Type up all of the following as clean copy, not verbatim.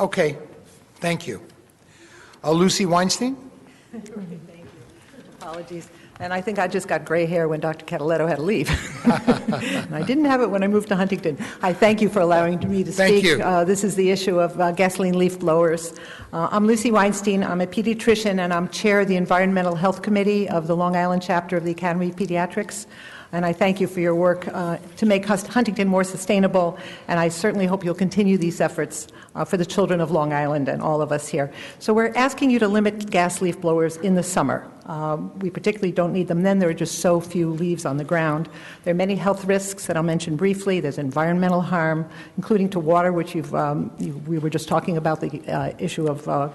Okay, thank you. Lucy Weinstein? Thank you. Apologies. And I think I just got gray hair when Dr. Cataletto had to leave. And I didn't have it when I moved to Huntington. I thank you for allowing me to speak. Thank you. This is the issue of gasoline leaf blowers. I'm Lucy Weinstein. I'm a pediatrician, and I'm chair of the Environmental Health Committee of the Long Island chapter of the Academy of Pediatrics. And I thank you for your work to make Huntington more sustainable, and I certainly hope you'll continue these efforts for the children of Long Island and all of us here. So we're asking you to limit gas leaf blowers in the summer. We particularly don't need them then. There are just so few leaves on the ground. There are many health risks that I'll mention briefly. There's environmental harm, including to water, which we were just talking about the issue of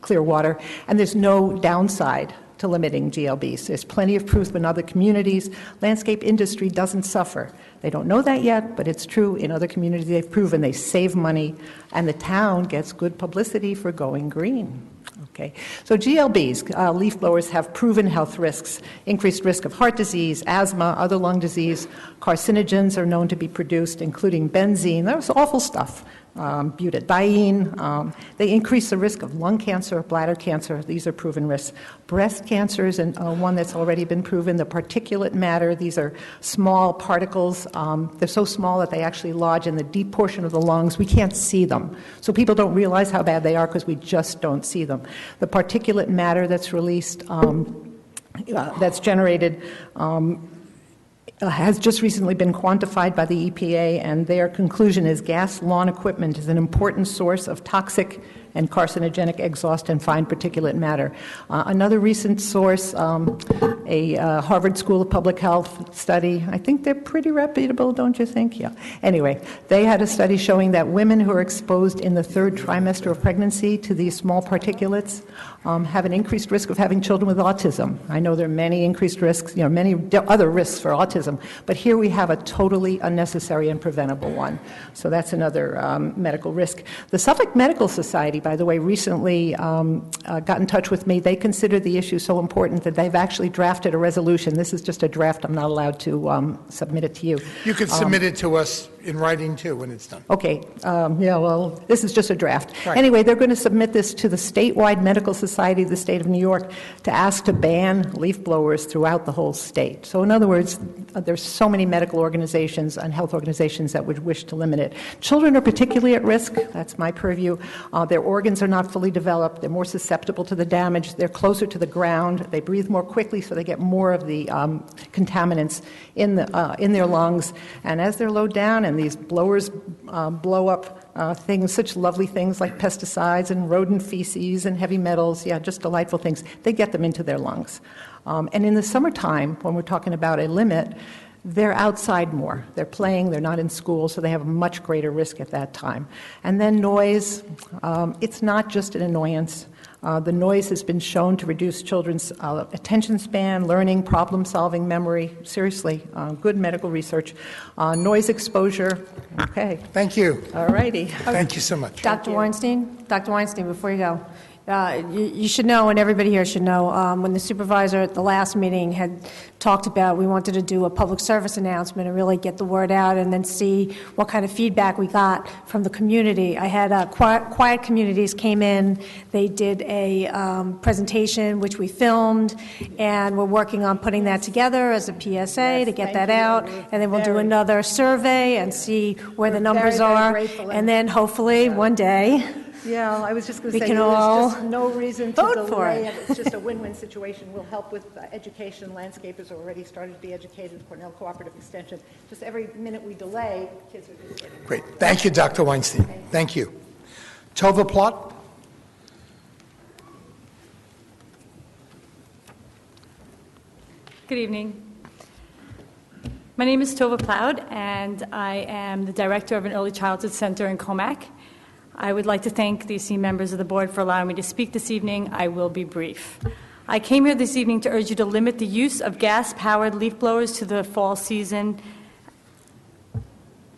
clear water. And there's no downside to limiting GLBs. There's plenty of proof in other communities. Landscape industry doesn't suffer. They don't know that yet, but it's true. In other communities, they've proven they save money, and the town gets good publicity for going green. Okay, so GLBs, leaf blowers, have proven health risks: increased risk of heart disease, asthma, other lung disease. Carcinogens are known to be produced, including benzene. That's awful stuff. Butadiene. They increase the risk of lung cancer, bladder cancer. These are proven risks. Breast cancer is one that's already been proven. The particulate matter, these are small particles. They're so small that they actually lodge in the deep portion of the lungs. We can't see them. So people don't realize how bad they are because we just don't see them. The particulate matter that's released, that's generated, has just recently been quantified by the EPA, and their conclusion is gas lawn equipment is an important source of toxic and carcinogenic exhaust and fine particulate matter. Another recent source, a Harvard School of Public Health study. I think they're pretty reputable, don't you think? Yeah. Anyway, they had a study showing that women who are exposed in the third trimester of pregnancy to these small particulates have an increased risk of having children with autism. I know there are many increased risks, many other risks for autism, but here we have a totally unnecessary and preventable one. So that's another medical risk. The Suffolk Medical Society, by the way, recently got in touch with me. They consider the issue so important that they've actually drafted a resolution. This is just a draft. I'm not allowed to submit it to you. You could submit it to us in writing, too, when it's done. Okay. This is just a draft. Right. Anyway, they're going to submit this to the statewide medical society of the state of New York to ask to ban leaf blowers throughout the whole state. So in other words, there's so many medical organizations and health organizations that would wish to limit it. Children are particularly at risk. That's my purview. Their organs are not fully developed. They're more susceptible to the damage. They're closer to the ground. They breathe more quickly, so they get more of the contaminants in their lungs. And as they're low down and these blowers blow up such lovely things like pesticides and rodent feces and heavy metals, just delightful things, they get them into their lungs. And in the summertime, when we're talking about a limit, they're outside more. They're playing, they're not in school, so they have a much greater risk at that time. And then noise, it's not just an annoyance. The noise has been shown to reduce children's attention span, learning, problem-solving, memory. Seriously, good medical research. Noise exposure, okay. Thank you. All righty. Thank you so much. Dr. Weinstein, before you go, you should know, and everybody here should know, when the supervisor at the last meeting had talked about we wanted to do a public service announcement and really get the word out and then see what kind of feedback we got from the community. I had Quiet Communities came in. They did a presentation which we filmed, and we're working on putting that together as a PSA to get that out, and then we'll do another survey and see where the numbers are, and then hopefully one day Yeah, I was just going to say, can there's all just no reason to vote for delay it. it. It's just a win-win situation. We'll help with education. Landscapers are already starting to be educated. Cornell Cooperative Extension. Just every minute we delay, kids are just getting... Great. Thank you, Dr. Weinstein. Thank you. Tova Plott. Good evening. My name is Tova Plowd, and I am the director of an early childhood center in Comac. I would like to thank the esteemed members of the board for allowing me to speak this evening. I will be brief. I came here this evening to urge you to limit the use of gas-powered leaf blowers to the fall season.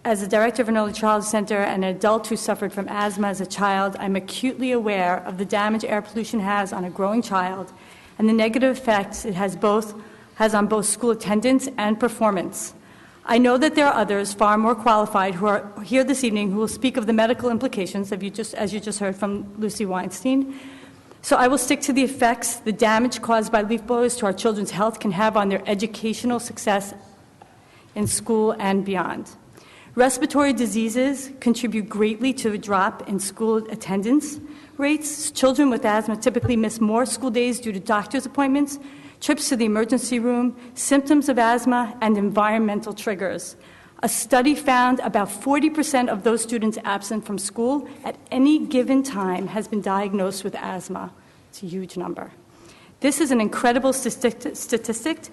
As the director of an early childhood center and an adult who suffered from asthma as a child, I'm acutely aware of the damage air pollution has on a growing child and the negative effects it has on both school attendance and performance. I know that there are others far more qualified who are here this evening who will speak of the medical implications, as you just heard from Lucy Weinstein. So I will stick to the effects the damage caused by leaf blowers to our children's health can have on their educational success in school and beyond. Respiratory diseases contribute greatly to a drop in school attendance rates. Children with asthma typically miss more school days due to doctor's appointments, trips to the emergency room, symptoms of asthma, and environmental triggers. A study found about 40% of those students absent from school at any given time has been diagnosed with asthma. It's a huge number. This is an incredible statistic,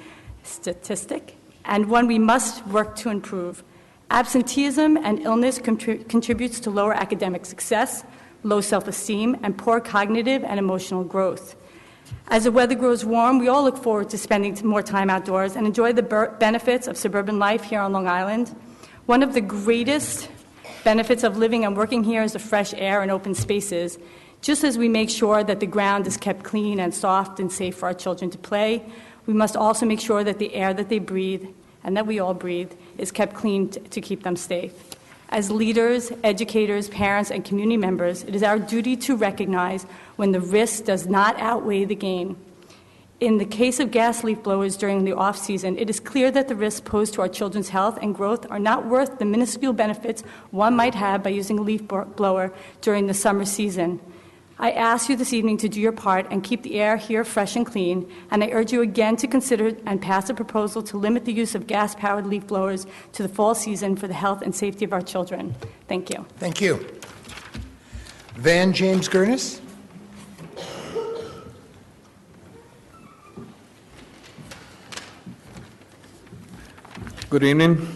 and one we must work to improve. Absenteeism and illness contributes to lower academic success, low self-esteem, and poor cognitive and emotional growth. As the weather grows warm, we all look forward to spending more time outdoors and enjoy the benefits of suburban life here on Long Island. One of the greatest benefits of living and working here is the fresh air and open spaces. Just as we make sure that the ground is kept clean and soft and safe for our children to play, we must also make sure that the air that they breathe, and that we all breathe, is kept clean to keep them safe. As leaders, educators, parents, and community members, it is our duty to recognize when the risk does not outweigh the gain. In the case of gas leaf blowers during the off-season, it is clear that the risks posed to our children's health and growth are not worth the minuscule benefits one might have by using a leaf blower during the summer season. I ask you this evening to do your part and keep the air here fresh and clean, and I urge you again to consider and pass a proposal to limit the use of gas-powered leaf blowers to the fall season for the health and safety of our children. Thank you. Thank you. Van James Gurnis. Good evening.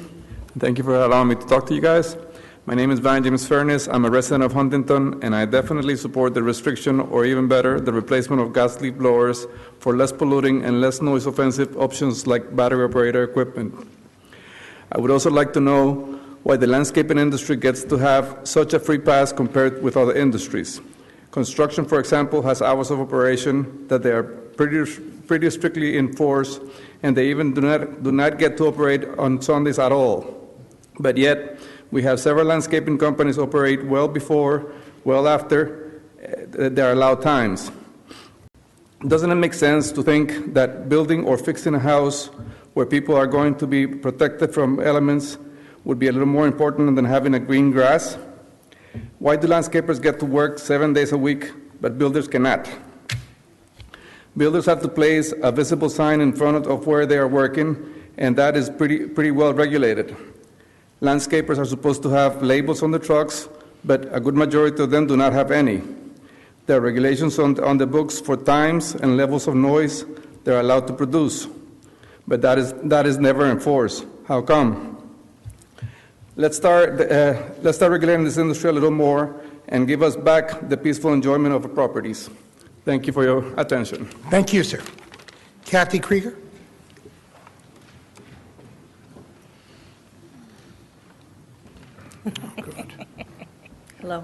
Thank you for allowing me to talk to you guys. My name is Van James Furness. I'm a resident of Huntington, and I definitely support the restriction, or even better, the replacement of gas leaf blowers for less polluting and less noise-offensive options like battery-operated equipment. I would also like to know why the landscaping industry gets to have such a free pass compared with other industries. Construction, for example, has hours of operation that they are pretty strictly enforced, and they even do not get to operate on Sundays at all. But yet, we have several landscaping companies operate well before, well after their allowed times. Doesn't it make sense to think that building or fixing a house where people are going to be protected from elements would be a little more important than having a green grass? Why do landscapers get to work 7 days a week, but builders cannot? Builders have to place a visible sign in front of where they are working, and that is pretty well regulated. Landscapers are supposed to have labels on the trucks, but a good majority of them do not have any. There are regulations on the books for times and levels of noise they're allowed to produce, but that is never enforced. How come? Let's start regulating this industry a little more and give us back the peaceful enjoyment of our properties. Thank you for your attention. Thank you, sir. Kathy Krieger. Hello.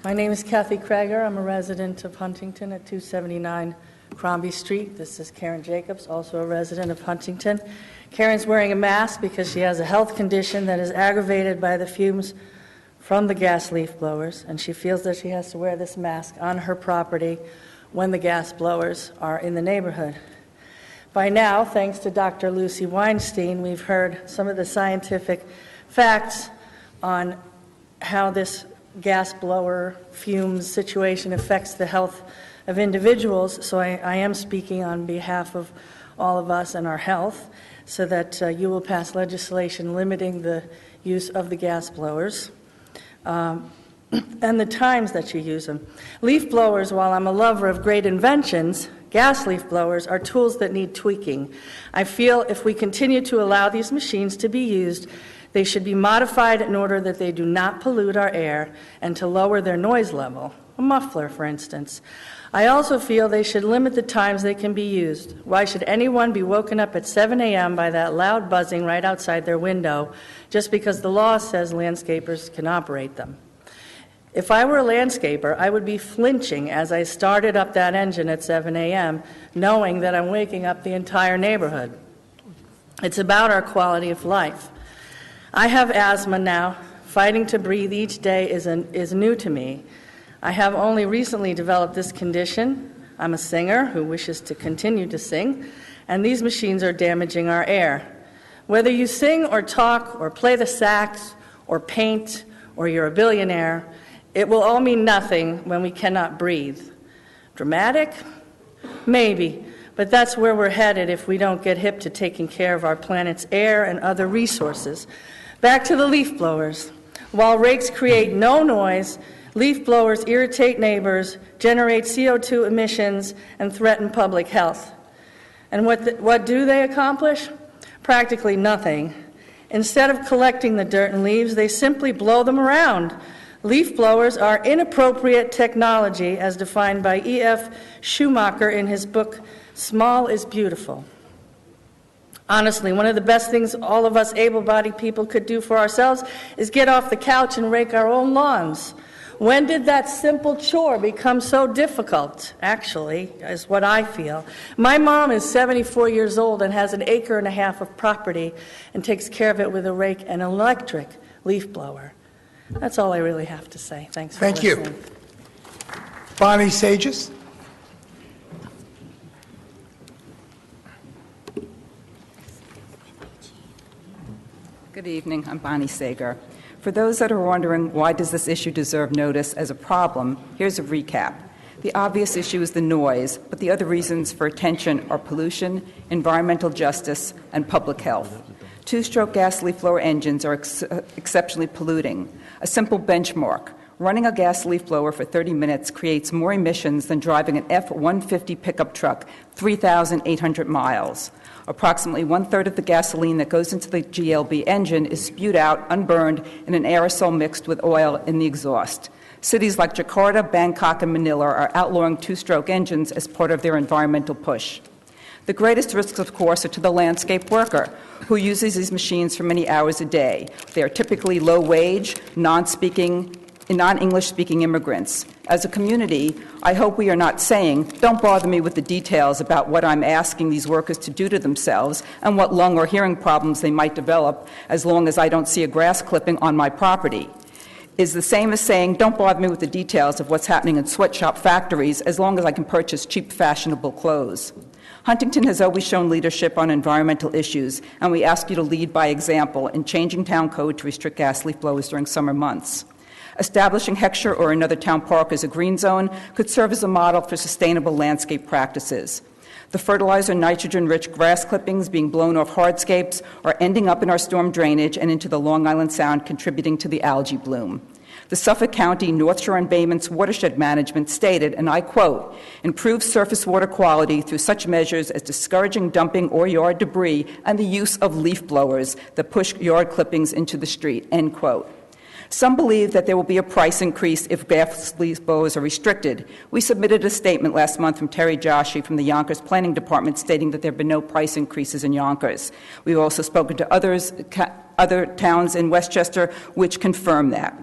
My name is Kathy Krager. I'm a resident of Huntington at 279 Crombie Street. This is Karen Jacobs, also a resident of Huntington. Karen's wearing a mask because she has a health condition that is aggravated by the fumes from the gas leaf blowers, and she feels that she has to wear this mask on her property when the gas blowers are in the neighborhood. By now, thanks to Dr. Lucy Weinstein, we've heard some of the scientific facts on how this gas blower fumes situation affects the health of individuals. So I am speaking on behalf of all of us and our health, so that you will pass legislation limiting the use of the gas blowers and the times that you use them. Leaf blowers, while I'm a lover of great inventions, gas leaf blowers are tools that need tweaking. I feel if we continue to allow these machines to be used, they should be modified in order that they do not pollute our air and to lower their noise level, a muffler, for instance. I also feel they should limit the times they can be used. Why should anyone be woken up at 7 a.m. by that loud buzzing right outside their window just because the law says landscapers can operate them? If I were a landscaper, I would be flinching as I started up that engine at 7 a.m., knowing that I'm waking up the entire neighborhood. It's about our quality of life. I have asthma now. Fighting to breathe each day is new to me. I have only recently developed this condition. I'm a singer who wishes to continue to sing, and these machines are damaging our air. Whether you sing or talk or play the sax or paint or you're a billionaire, it will all mean nothing when we cannot breathe. Dramatic? Maybe, but that's where we're headed if we don't get hip to taking care of our planet's air and other resources. Back to the leaf blowers. While rakes create no noise, leaf blowers irritate neighbors, generate CO2 emissions, and threaten public health. And what do they accomplish? Practically nothing. Instead of collecting the dirt and leaves, they simply blow them around. Leaf blowers are inappropriate technology, as defined by E.F. Schumacher in his book, Small is Beautiful. Honestly, one of the best things all of us able-bodied people could do for ourselves is get off the couch and rake our own lawns. When did that simple chore become so difficult, actually, is what I feel. My mom is 74 years old and has 1.5 acres of property and takes care of it with a rake and an electric leaf blower. That's all I really have to say. Thanks for listening. Thank you. Bonnie Sages. Good evening. I'm Bonnie Sager. For those that are wondering why does this issue deserve notice as a problem, here's a recap. The obvious issue is the noise, but the other reasons for attention are pollution, environmental justice, and public health. Two-stroke gas leaf blower engines are exceptionally polluting. A simple benchmark: running a gas leaf blower for 30 minutes creates more emissions than driving an F-150 pickup truck 3,800 miles. Approximately one-third of the gasoline that goes into the GLB engine is spewed out unburned in an aerosol mixed with oil in the exhaust. Cities like Jakarta, Bangkok, and Manila are outlawing two-stroke engines as part of their environmental push. The greatest risks, of course, are to the landscape worker, who uses these machines for many hours a day. They are typically low-wage, non-English-speaking immigrants. As a community, I hope we are not saying, don't bother me with the details about what I'm asking these workers to do to themselves and what lung or hearing problems they might develop as long as I don't see a grass clipping on my property. Is the same as saying, don't bother me with the details of what's happening in sweatshop factories as long as I can purchase cheap, fashionable clothes. Huntington has always shown leadership on environmental issues, and we ask you to lead by example in changing town code to restrict gas leaf blowers during summer months. Establishing Heckscher or another town park as a green zone could serve as a model for sustainable landscape practices. The fertilizer nitrogen-rich grass clippings being blown off hardscapes are ending up in our storm drainage and into the Long Island Sound, contributing to the algae bloom. The Suffolk County North Shore Embayments Watershed Management stated, and I quote, "improve surface water quality through such measures as discouraging dumping or yard debris and the use of leaf blowers that push yard clippings into the street," end quote. Some believe that there will be a price increase if gas leaf blowers are restricted. We submitted a statement last month from Terry Joshi from the Yonkers Planning Department stating that there have been no price increases in Yonkers. We've also spoken to other towns in Westchester which confirm that.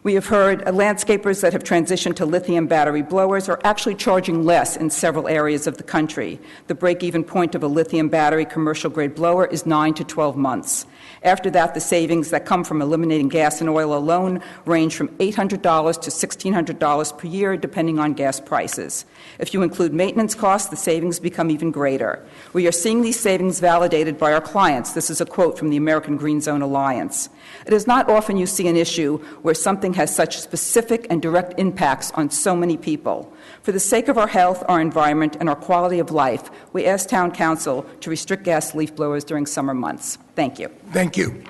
We have heard landscapers that have transitioned to lithium battery blowers are actually charging less in several areas of the country. The break-even point of a lithium battery commercial-grade blower is 9 to 12 months. After that, the savings that come from eliminating gas and oil alone range from $800 to $1,600 per year, depending on gas prices. If you include maintenance costs, the savings become even greater. We are seeing these savings validated by our clients. This is a quote from the American Green Zone Alliance. It is not often you see an issue where something has such specific and direct impacts on so many people. For the sake of our health, our environment, and our quality of life, we ask Town Council to restrict gas leaf blowers during summer months. Thank you. Thank you.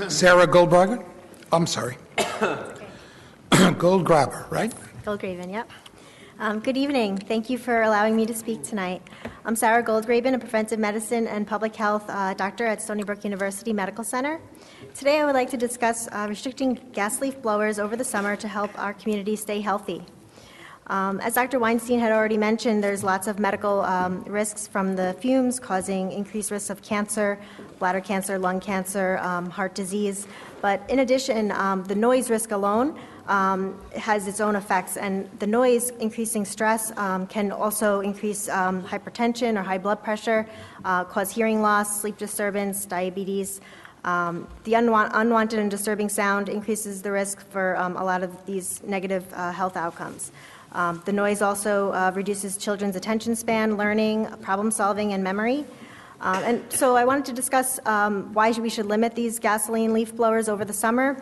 Sarah Goldberger? I'm sorry. Goldgraber, right? Goldgraven, yep. Good evening. Thank you for allowing me to speak tonight. I'm Sarah Goldgraven, a preventive medicine and public health doctor at Stony Brook University Medical Center. Today I would like to discuss restricting gas leaf blowers over the summer to help our community stay healthy. As Dr. Weinstein had already mentioned, there's lots of medical risks from the fumes causing increased risks of cancer, bladder cancer, lung cancer, heart disease. But in addition, the noise risk alone has its own effects, and the noise increasing stress can also increase hypertension or high blood pressure, cause hearing loss, sleep disturbance, diabetes. The unwanted and disturbing sound increases the risk for a lot of these negative health outcomes. The noise also reduces children's attention span, learning, problem solving, and memory. And so I wanted to discuss why we should limit these gasoline leaf blowers over the summer.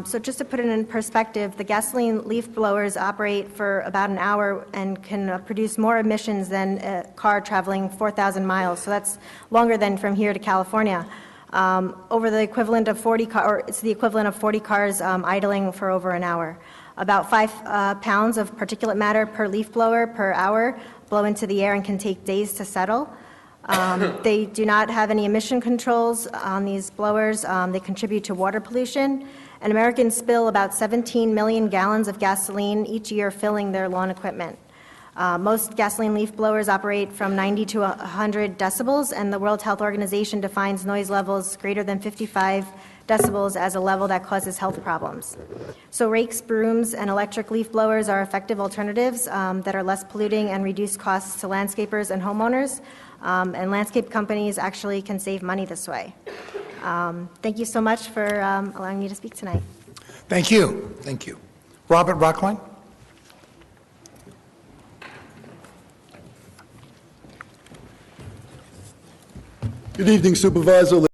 So just to put it in perspective, the gasoline leaf blowers operate for about an hour and can produce more emissions than a car traveling 4,000 miles. So that's longer than from here to California. Over the equivalent of 40 it's the equivalent of 40 cars idling for over an hour. About 5 pounds of particulate matter per leaf blower per hour blow into the air and can take days to settle. They do not have any emission controls on these blowers. They contribute to water pollution. And Americans spill about 17 million gallons of gasoline each year filling their lawn equipment. Most gasoline leaf blowers operate from 90 to 100 decibels, and the World Health Organization defines noise levels greater than 55 decibels as a level that causes health problems. So rakes, brooms, and electric leaf blowers are effective alternatives that are less polluting and reduce costs to landscapers and homeowners, and landscape companies actually can save money this way. Thank you so much for allowing me to speak tonight. Thank you. Thank you. Robert Rockline? Good evening, Supervisor.